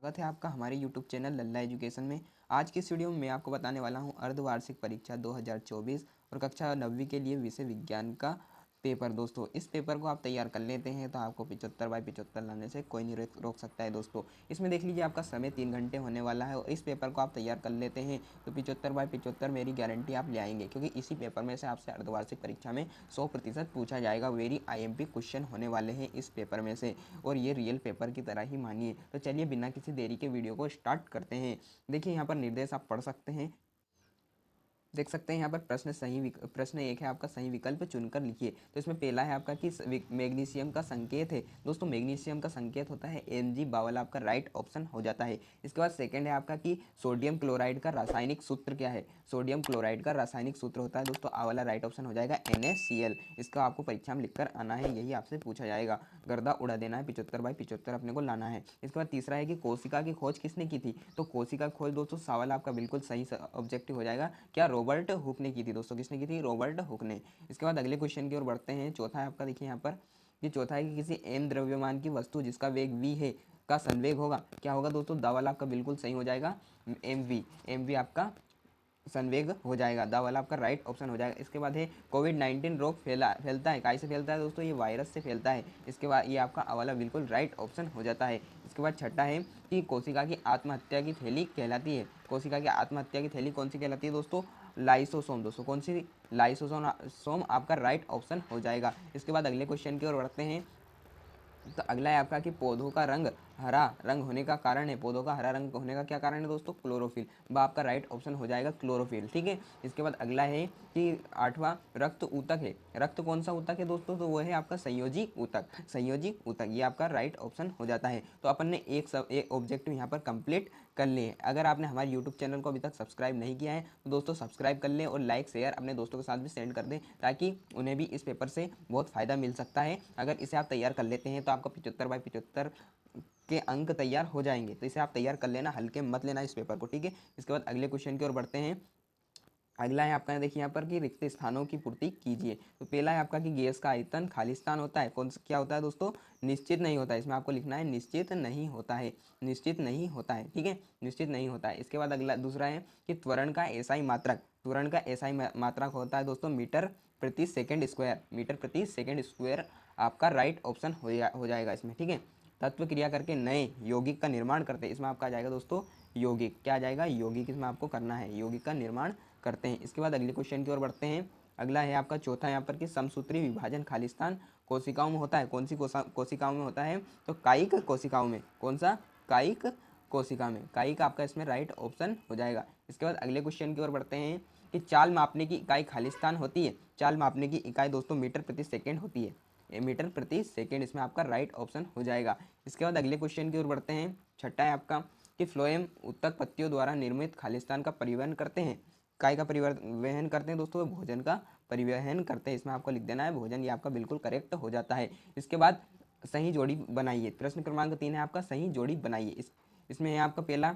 स्वागत है आपका हमारे YouTube चैनल लल्ला एजुकेशन में। आज की इस वीडियो में मैं आपको बताने वाला हूं अर्धवार्षिक परीक्षा 2024 और कक्षा 9वीं के लिए विषय विज्ञान का पेपर। दोस्तों इस पेपर को आप तैयार कर लेते हैं तो आपको 75 बाई 75 लाने से कोई नहीं रोक सकता है। दोस्तों इसमें देख लीजिए आपका समय 3 घंटे होने वाला है और इस पेपर को आप तैयार कर लेते हैं तो 75 बाई 75 मेरी गारंटी आप ले आएंगे, क्योंकि इसी पेपर में से आपसे अर्धवार्षिक परीक्षा में 100% पूछा जाएगा। वेरी IMP क्वेश्चन होने वाले हैं इस पेपर में से और ये रियल पेपर की तरह ही मानिए। तो चलिए बिना किसी देरी के वीडियो को स्टार्ट करते हैं। देखिए यहाँ पर निर्देश आप पढ़ सकते हैं, देख सकते हैं यहाँ पर प्रश्न एक है आपका, सही विकल्प चुनकर लिखिए। तो इसमें पहला है आपका कि मैग्नीशियम का संकेत है। दोस्तों मैग्नीशियम का संकेत होता है Mg, बावल आपका राइट ऑप्शन हो जाता है। इसके बाद सेकंड है आपका कि सोडियम क्लोराइड का रासायनिक सूत्र क्या है। सोडियम क्लोराइड का रासायनिक सूत्र होता है दोस्तों, आ वाला राइट ऑप्शन हो जाएगा NaCl। इसका आपको परीक्षा में लिखकर आना है, यही आपसे पूछा जाएगा। गर्दा उड़ा देना है, 75 बाई 75 अपने को लाना है। इसके बाद तीसरा है कि कोशिका की खोज किसने की थी। तो कोशिका की खोज दोस्तों सवाल आपका बिल्कुल सही ऑब्जेक्टिव हो जाएगा। क्या रॉबर्ट हुक ने की थी। दोस्तों किसने की थी, रॉबर्ट हुक ने। इसके बाद अगले क्वेश्चन की ओर बढ़ते हैं। चौथा है आपका, देखिए यहाँ पर ये चौथा है कि किसी m द्रव्यमान की वस्तु जिसका वेग v है का संवेग होगा। क्या होगा दोस्तों, दावल आपका बिल्कुल सही हो जाएगा, mv आपका संवेग हो जाएगा, दावल आपका राइट ऑप्शन हो जाएगा। इसके बाद है कोविड-19 रोग फैलता है, कैसे फैलता है दोस्तों, ये वायरस से फैलता है। इसके बाद ये आपका अवाला बिल्कुल राइट ऑप्शन हो जाता है। इसके बाद छठा है कि कोशिका की आत्महत्या की थैली कहलाती है। कोशिका की आत्महत्या की थैली कौन सी कहलाती है दोस्तों, लाइसोसोम। दोस्तों कौन सी, लाइसोसोम आपका राइट ऑप्शन हो जाएगा। इसके बाद अगले क्वेश्चन की ओर बढ़ते हैं। तो अगला है आपका कि पौधों का रंग हरा रंग होने का कारण है। पौधों का हरा रंग होने का क्या कारण है दोस्तों, क्लोरोफिल। वह आपका राइट ऑप्शन हो जाएगा क्लोरोफिल, ठीक है। इसके बाद अगला है कि आठवां रक्त ऊतक है। रक्त कौन सा ऊतक है दोस्तों, तो वो है आपका संयोजी ऊतक। संयोजी ऊतक ये आपका राइट ऑप्शन हो जाता है। तो अपन ने एक ऑब्जेक्टिव यहाँ पर कंप्लीट कर लिए। अगर आपने हमारे यूट्यूब चैनल को अभी तक सब्सक्राइब नहीं किया है तो दोस्तों सब्सक्राइब कर लें और लाइक शेयर अपने दोस्तों के साथ भी सेंड कर दें, ताकि उन्हें भी इस पेपर से बहुत फ़ायदा मिल सकता है। अगर इसे आप तैयार कर लेते हैं तो आपका 75 बाई 75 के अंक तैयार हो जाएंगे। तो इसे आप तैयार कर लेना, हल्के मत लेना इस पेपर को, ठीक है। इसके बाद अगले क्वेश्चन की ओर बढ़ते हैं। अगला है आपका, देखिए यहाँ पर कि रिक्त स्थानों की पूर्ति कीजिए। तो पहला है आपका कि गैस का आयतन खाली स्थान होता है। कौन सा क्या होता है दोस्तों, निश्चित नहीं होता है। इसमें आपको लिखना है निश्चित नहीं होता है, निश्चित नहीं होता है, ठीक है, निश्चित नहीं होता है। इसके बाद अगला दूसरा है कि त्वरण का SI मात्रक। त्वरण का SI मात्रक होता है दोस्तों मीटर प्रति सेकेंड स्क्वायर। मीटर प्रति सेकेंड स्क्वायर आपका राइट ऑप्शन हो जाएगा इसमें, ठीक है। तत्व क्रिया करके नए यौगिक का निर्माण करते हैं। इसमें आपका आ जाएगा दोस्तों यौगिक, क्या आ जाएगा, यौगिक। इसमें आपको करना है यौगिक का निर्माण करते हैं। इसके बाद अगले क्वेश्चन की ओर बढ़ते हैं। अगला है आपका चौथा यहाँ पर कि समसूत्री विभाजन खाली स्थान कोशिकाओं में होता है। कौन सी कोशिकाओं में होता है, तो कायिक कोशिकाओं में। कौन सा, कायिक कोशिका में। कायिक आपका इसमें राइट ऑप्शन हो जाएगा। इसके बाद अगले क्वेश्चन की ओर बढ़ते हैं कि चाल मापने की इकाई खाली स्थान होती है। चाल मापने की इकाई दोस्तों मीटर प्रति सेकेंड होती है, मीटर प्रति सेकेंड। इसमें आपका राइट ऑप्शन हो जाएगा। इसके बाद अगले क्वेश्चन की ओर बढ़ते हैं। छठा है आपका कि फ्लोएम उत्तक पत्तियों द्वारा निर्मित खालिस्तान का परिवहन करते हैं। काय का परिवहन करते हैं दोस्तों, भोजन का परिवहन करते हैं। इसमें आपको लिख देना है भोजन, ये आपका बिल्कुल करेक्ट हो जाता है। इसके बाद सही जोड़ी बनाइए। प्रश्न क्रमांक 3 है आपका, सही जोड़ी बनाइए। इसमें है आपका पहला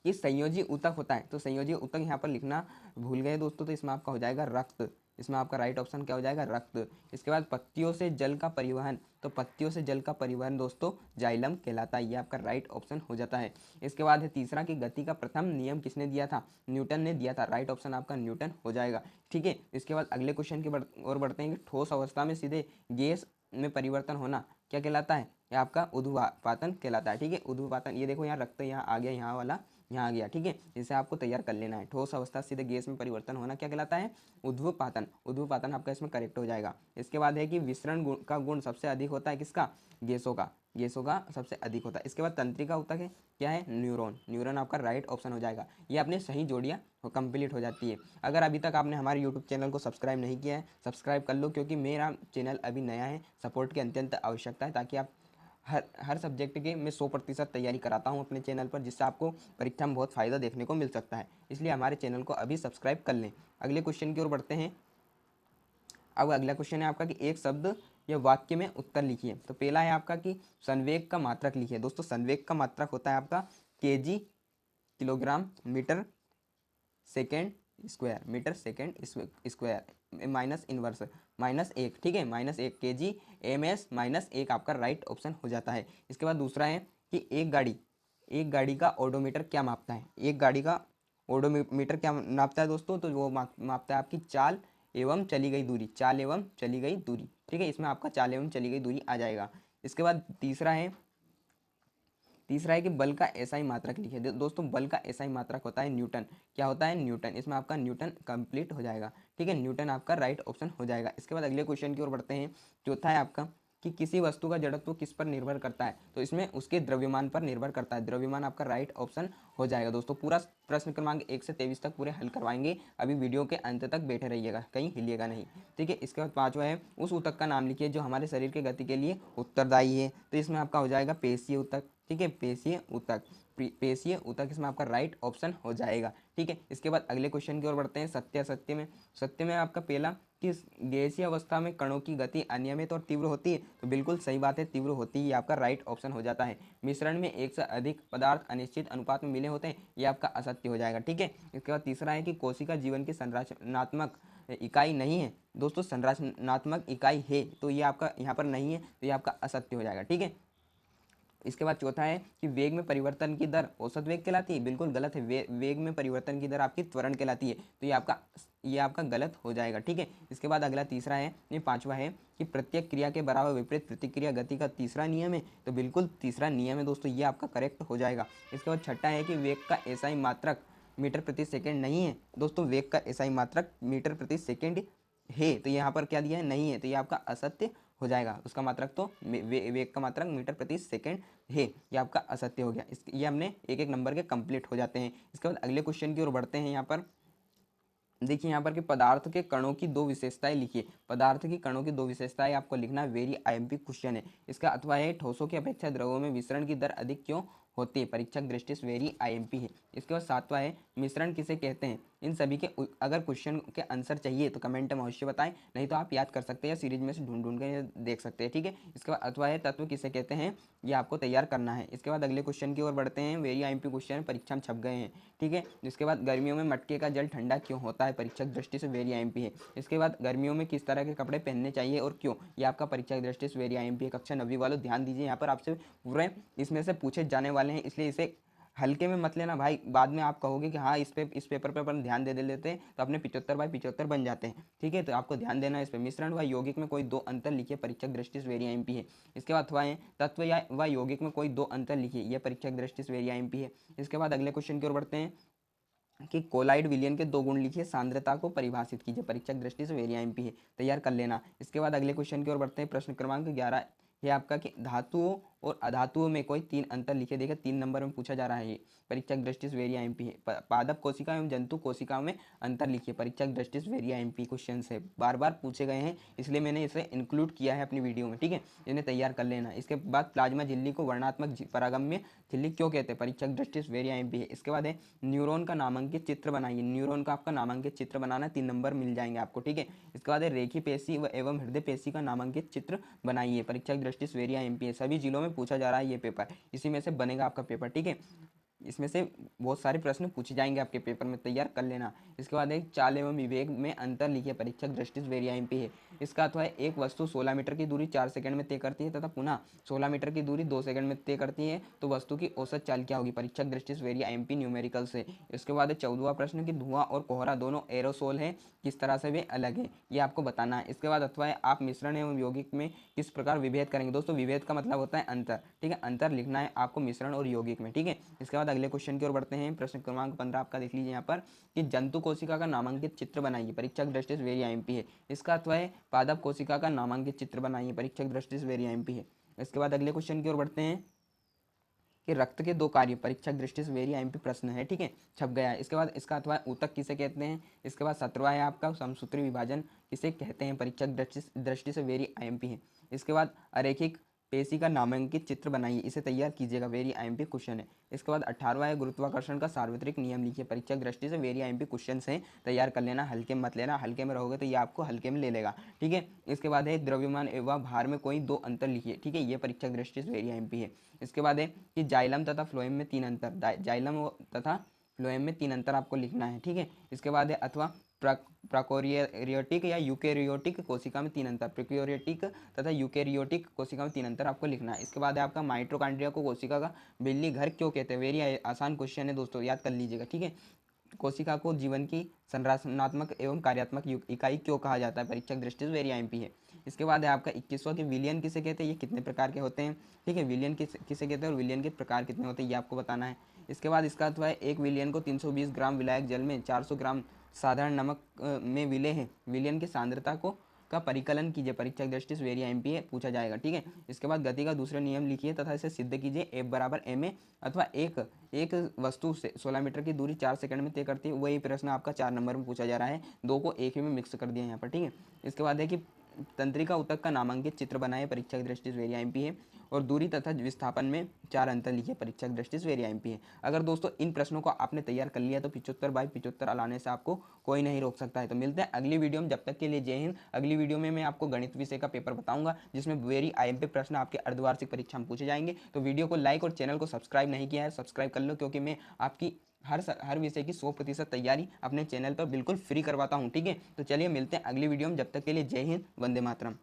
कि संयोजी ऊतक होता है। तो संयोजी ऊतक यहाँ पर लिखना भूल गए दोस्तों, तो इसमें आपका हो जाएगा रक्त। इसमें आपका राइट ऑप्शन क्या हो जाएगा, रक्त। इसके बाद पत्तियों से जल का परिवहन। तो पत्तियों से जल का परिवहन दोस्तों जाइलम कहलाता है, ये आपका राइट ऑप्शन हो जाता है। इसके बाद है तीसरा कि गति का प्रथम नियम किसने दिया था, न्यूटन ने दिया था। राइट ऑप्शन आपका न्यूटन हो जाएगा, ठीक है। इसके बाद अगले क्वेश्चन की ओर बढ़ते हैं कि ठोस अवस्था में सीधे गैस में परिवर्तन होना क्या कहलाता है, ये आपका ऊर्ध्वपातन कहलाता है, ठीक है। ऊर्ध्वपातन, ये देखो यहाँ रक्त यहाँ आ गया, यहाँ वाला यहाँ आ गया, ठीक है। इसे आपको तैयार कर लेना है। ठोस अवस्था सीधे गैस में परिवर्तन होना क्या कहलाता है, ऊर्ध्वपातन। ऊर्ध्वपातन आपका इसमें करेक्ट हो जाएगा। इसके बाद है कि विसरण का गुण सबसे अधिक होता है किसका, गैसों का। गैसों का सबसे अधिक होता है। इसके बाद तंत्रिका ऊतक है, क्या है, न्यूरॉन। न्यूरॉन आपका राइट ऑप्शन हो जाएगा। ये अपने सही जोड़ियाँ कंप्लीट हो जाती है। अगर अभी तक आपने हमारे यूट्यूब चैनल को सब्सक्राइब नहीं किया है, सब्सक्राइब कर लो, क्योंकि मेरा चैनल अभी नया है। सपोर्ट की अत्यंत आवश्यकता है, ताकि आप हर सब्जेक्ट के मैं 100% तैयारी कराता हूं अपने चैनल पर, जिससे आपको परीक्षा में बहुत फ़ायदा देखने को मिल सकता है। इसलिए हमारे चैनल को अभी सब्सक्राइब कर लें। अगले क्वेश्चन की ओर बढ़ते हैं। अब अगला क्वेश्चन है आपका कि एक शब्द या वाक्य में उत्तर लिखिए। तो पहला है आपका कि संवेग का मात्रक लिखिए। दोस्तों संवेग का मात्रक होता है आपका kg, kilogram, metre second square, metre second square minus inverse -1, ठीक है, -1 kg ms -1 आपका राइट ऑप्शन हो जाता है। इसके बाद दूसरा है कि एक गाड़ी एक गाड़ी का ओडोमीटर क्या मापता है, एक गाड़ी का ओडोमीटर क्या नापता है दोस्तों, तो वो मापता है आपकी चाल एवं चली गई दूरी, चाल एवं चली गई दूरी, ठीक है। इसमें आपका चाल एवं चली गई दूरी आ जाएगा। इसके बाद तीसरा है कि बल का एसआई मात्रक लिखिए। दोस्तों बल का एसआई मात्रक होता है न्यूटन। क्या होता है, न्यूटन। इसमें आपका न्यूटन कंप्लीट हो जाएगा, ठीक है, न्यूटन आपका राइट ऑप्शन हो जाएगा। इसके बाद अगले क्वेश्चन की ओर बढ़ते हैं। चौथा है आपका कि किसी वस्तु का जड़त्व किस पर निर्भर करता है, तो इसमें उसके द्रव्यमान पर निर्भर करता है। द्रव्यमान आपका राइट ऑप्शन हो जाएगा। दोस्तों पूरा प्रश्न क्रमांक 1 से 23 तक पूरे हल करवाएंगे, अभी वीडियो के अंत तक बैठे रहिएगा, कहीं हिलिएगा नहीं, ठीक है। इसके बाद पांचवा है उस ऊतक का नाम लिखिए जो हमारे शरीर के गति के लिए उत्तरदायी है, तो इसमें आपका हो जाएगा पेशीय ऊतक, ठीक है, पेशीय ऊतक, पेशीय ऊतक इसमें आपका राइट ऑप्शन हो जाएगा, ठीक है। इसके बाद अगले क्वेश्चन की ओर बढ़ते हैं। सत्य में आपका पहला कि गैसीय अवस्था में कणों की गति अनियमित और तीव्र होती है, तो बिल्कुल सही बात है, तीव्र होती है, ये आपका राइट ऑप्शन हो जाता है। मिश्रण में एक से अधिक पदार्थ अनिश्चित अनुपात में मिले होते हैं, ये आपका असत्य हो जाएगा, ठीक है। इसके बाद तीसरा है कि कोशिका जीवन की संरचनात्मक इकाई नहीं है। दोस्तों संरचनात्मक इकाई है, तो ये आपका यहाँ पर नहीं है, तो ये आपका असत्य हो जाएगा, ठीक है। इसके बाद चौथा है कि वेग में परिवर्तन की दर औसत वेग कहलाती है, बिल्कुल गलत है। वेग में परिवर्तन की दर आपकी त्वरण कहलाती है, तो ये आपका गलत हो जाएगा, ठीक है। इसके बाद अगला तीसरा है, ये पांचवा है कि प्रत्येक क्रिया के बराबर विपरीत प्रतिक्रिया गति का तीसरा नियम है, तो बिल्कुल तीसरा नियम है दोस्तों, ये आपका करेक्ट हो जाएगा। इसके बाद छठा है कि वेग का एसआई मात्रक मीटर प्रति सेकेंड नहीं है। दोस्तों वेग का एसआई मात्रक मीटर प्रति सेकेंड है, तो यहाँ पर क्या दिया है, नहीं है, तो ये आपका असत्य हो जाएगा। उसका मात्रक तो वेग का मात्रक मीटर प्रति सेकेंड है, ये आपका असत्य हो गया। ये हमने एक एक नंबर के कंप्लीट हो जाते हैं। इसके बाद अगले क्वेश्चन की ओर बढ़ते हैं। यहाँ पर देखिए, यहाँ पर कि पदार्थ के कणों की दो विशेषताएं लिखिए। पदार्थ की कणों की दो विशेषताएं आपको लिखना वेरी आईएमपी क्वेश्चन है। इसका अथवा है ठोसों की अपेक्षा द्रवों में विसरण की दर अधिक क्यों होती है, परीक्षक दृष्टि से वेरी आईएमपी है। इसके बाद सातवां है मिश्रण किसे कहते हैं। इन सभी के अगर क्वेश्चन के आंसर चाहिए तो कमेंट में अवश्य बताएं, नहीं तो आप याद कर सकते हैं या सीरीज में से ढूंढ ढूंढ कर देख सकते हैं, ठीक है। इसके बाद अथवा है तत्व किसे कहते हैं, ये आपको तैयार करना है। इसके बाद अगले क्वेश्चन की ओर बढ़ते हैं। वेरी आईएमपी क्वेश्चन परीक्षा में छप गए हैं, ठीक है। इसके बाद गर्मियों में मटके का जल ठंडा क्यों होता है, परीक्षक दृष्टि से वेरी आईएमपी है। इसके बाद गर्मियों में किस तरह के कपड़े पहनने चाहिए और क्यों, ये आपका परीक्षक दृष्टि से वेरी आईएमपी है। कक्षा 9वीं वालों ध्यान दीजिए, यहाँ पर आपसे पूरे इसमें से पूछे जाने वाले हैं, इसलिए इसे हल्के में मत लेना भाई। बाद में आप कहोगे कि हाँ इस पेपर पर अपन ध्यान दे लेते हैं, तो अपने 75/75 बन जाते हैं, ठीक है। तो आपको ध्यान देना है इस पर। मिश्रण व यौगिक में कोई दो अंतर लिखिए, परीक्षक दृष्टि से वेरी आईएमपी है। इसके बाद अथवा है तत्व या व यौगिक में कोई दो अंतर लिखिए, यह परीक्षक दृष्टि से वेरी आईएमपी है। इसके बाद अगले क्वेश्चन की ओर बढ़ते हैं कि कोलाइड विलियन के दो गुण लिखिए, सांद्रता को परिभाषित कीजिए, परीक्षक दृष्टि से वेरी आईएमपी है, तैयार कर लेना। इसके बाद अगले क्वेश्चन की ओर बढ़ते हैं। प्रश्न क्रमांक 11 ये आपका कि धातुओं और अधातुओं में कोई तीन अंतर लिखे। देखिए 3 नंबर में पूछा जा रहा है, ये परीक्षक दृष्टि से वेरी आईएमपी है। पादप कोशिका एवं जंतु कोशिकाओं में अंतर लिखिए, परीक्षक दृष्टि से वेरी आईएमपी क्वेश्चन है, बार बार पूछे गए हैं, इसलिए मैंने इसे इंक्लूड किया है अपनी वीडियो में, ठीक है, इन्हें तैयार कर लेना। इसके बाद प्लाज्मा झिल्ली को वर्णात्मक परागम्य झिल्ली क्यों कहते हैं, परीक्षक दृष्टि से वेरी आईएमपी है। इसके बाद है न्यूरॉन का नामांकित चित्र बनाइए, न्यूरॉन का आपका नामांकित चित्र बनाना, 3 नंबर मिल जाएंगे आपको, ठीक है। इसके बाद है रेखी पेशी एवं हृदय पेशी का नामांकित चित्र बनाइए, परीक्षक दृष्टि से वेरी आईएमपी है। सभी जिलों में पूछा जा रहा है ये पेपर, इसी में से बनेगा आपका पेपर, ठीक है। इसमें से बहुत सारे प्रश्न पूछे जाएंगे आपके पेपर में, तैयार कर लेना। इसके बाद एक चाल एवं विवेक में अंतर लिखिए, परीक्षक दृष्टि से वेरी आईएमपी है। इसका अथवा है एक वस्तु 16 मीटर की दूरी 4 सेकंड में तय करती है तथा पुनः 16 मीटर की दूरी 2 सेकंड में तय करती है, तो वस्तु की औसत चाल क्या होगी, परीक्षक दृष्टि से वेरी आईएमपी न्यूमेरिकल से। इसके बाद 14वां प्रश्न कि धुआं और कोहरा दोनों एरोसोल है, किस तरह से वे अलग है, ये आपको बताना है। इसके बाद अथवा है आप मिश्रण एवं यौगिक में किस प्रकार विभेद करेंगे। दोस्तों विभेद का मतलब होता है अंतर, ठीक है, अंतर लिखना है आपको मिश्रण और यौगिक में, ठीक है। इसके बाद अगले क्वेश्चन की ओर बढ़ते हैं। प्रश्न क्रमांक 15 आपका देख लीजिए यहाँ पर कि जंतु कोशिका का नामांकित चित्र बनाइए, परीक्षक दृष्टि से वेरी आईएमपी है। इसका अथवा है पादप कोशिका का नामांकित चित्र बनाइए, परीक्षक दृष्टि से वेरी आईएमपी है। इसके बाद अगले क्वेश्चन की ओर बढ़ते हैं कि रक्त के 2 कार्य, परीक्षक दृष्टि से वेरी आईएमपी प्रश्न है, ठीक है, छप गया है। इसके बाद इसका अथवा ऊतक किसे कहते हैं। इसके बाद 17वां है आपका समसूत्री विभाजन किसे कहते हैं, परीक्षक दृष्टि से वेरी आईएमपी है। इसके बाद अरेखिक पेशी का नामांकित चित्र बनाइए, इसे तैयार कीजिएगा, वेरी आईएमपी क्वेश्चन है। इसके बाद 18वां है गुरुत्वाकर्षण का सार्वत्रिक नियम लिखिए, परीक्षक दृष्टि से वेरी आईएमपी क्वेश्चन है, तैयार कर लेना, हल्के में मत लेना, हल्के में रहोगे तो ये आपको हल्के में ले लेगा, ठीक है। इसके बाद है द्रव्यमान एवं भार में कोई 2 अंतर लिखिए, ठीक है, ये परीक्षक दृष्टि से वेरी आईएमपी है। इसके बाद है कि जाइलम तथा फ्लोएम में 3 अंतर, जाइलम तथा फ्लोएम में 3 अंतर आपको लिखना है, ठीक है। इसके बाद है अथवा प्रोकैरियोटिक या यूकेरियोटिक कोशिका में 3 अंतर, प्रोकैरियोटिक तथा यूकेरियोटिक कोशिका में 3 अंतर आपको लिखना है। इसके बाद है आपका माइटोकॉन्ड्रिया को कोशिका का बिल्ली घर क्यों कहते हैं। वेरी आसान क्वेश्चन है दोस्तों, याद कर लीजिएगा, ठीक है। कोशिका को जीवन की संरचनात्मक एवं कार्यात्मक इकाई क्यों कहा जाता है, परीक्षक दृष्टि से वेरी आईएमपी है। इसके बाद है आपका 21वां कि विलियन किसे कहते हैं, ये कितने प्रकार के होते हैं, ठीक है। विलियन किसे कहते हैं और विलियन के प्रकार कितने होते हैं, ये आपको बताना है। इसके बाद इसका अथवा एक विलियन को 320 ग्राम विलायक जल में 400 ग्राम साधारण नमक में विले हैं। विलियन की सांद्रता को का परिकलन कीजिए, परीक्षक दृष्टि से वेरी आईएमपी है, पूछा जाएगा, ठीक है। इसके बाद गति का दूसरा नियम लिखिए तथा इसे सिद्ध कीजिए। F बराबर ma अथवा एक वस्तु से 16 मीटर की दूरी 4 सेकंड में तय करती है। वही प्रश्न आपका 4 नंबर में पूछा जा रहा है, दो को एक ही में मिक्स कर दिया यहाँ पर, ठीक है। इसके बाद है कि तंत्रिका ऊतक का नामांकित चित्र बनाए, परीक्षक दृष्टि से वेरी आईएमपी है। और दूरी तथा विस्थापन में 4 अंतर लिखिए, परीक्षक दृष्टि से वेरी आईएमपी है। अगर दोस्तों इन प्रश्नों को आपने तैयार कर लिया तो 75/75 लाने से आपको कोई नहीं रोक सकता है। तो मिलते हैं अगली वीडियो में, जब तक के लिए जय हिंद। अगली वीडियो में मैं आपको गणित विषय का पेपर बताऊंगा जिसमें वेरी आईएमपी प्रश्न आपके अर्धवार्षिक परीक्षा में पूछे जाएंगे। तो वीडियो को लाइक और चैनल को सब्सक्राइब नहीं किया है, सब्सक्राइब कर लो, क्योंकि मैं आपकी हर विषय की 100% तैयारी अपने चैनल पर बिल्कुल फ्री करवाता हूँ, ठीक है। तो चलिए मिलते हैं अगली वीडियो में, जब तक के लिए जय हिंद, वंदे मातरम।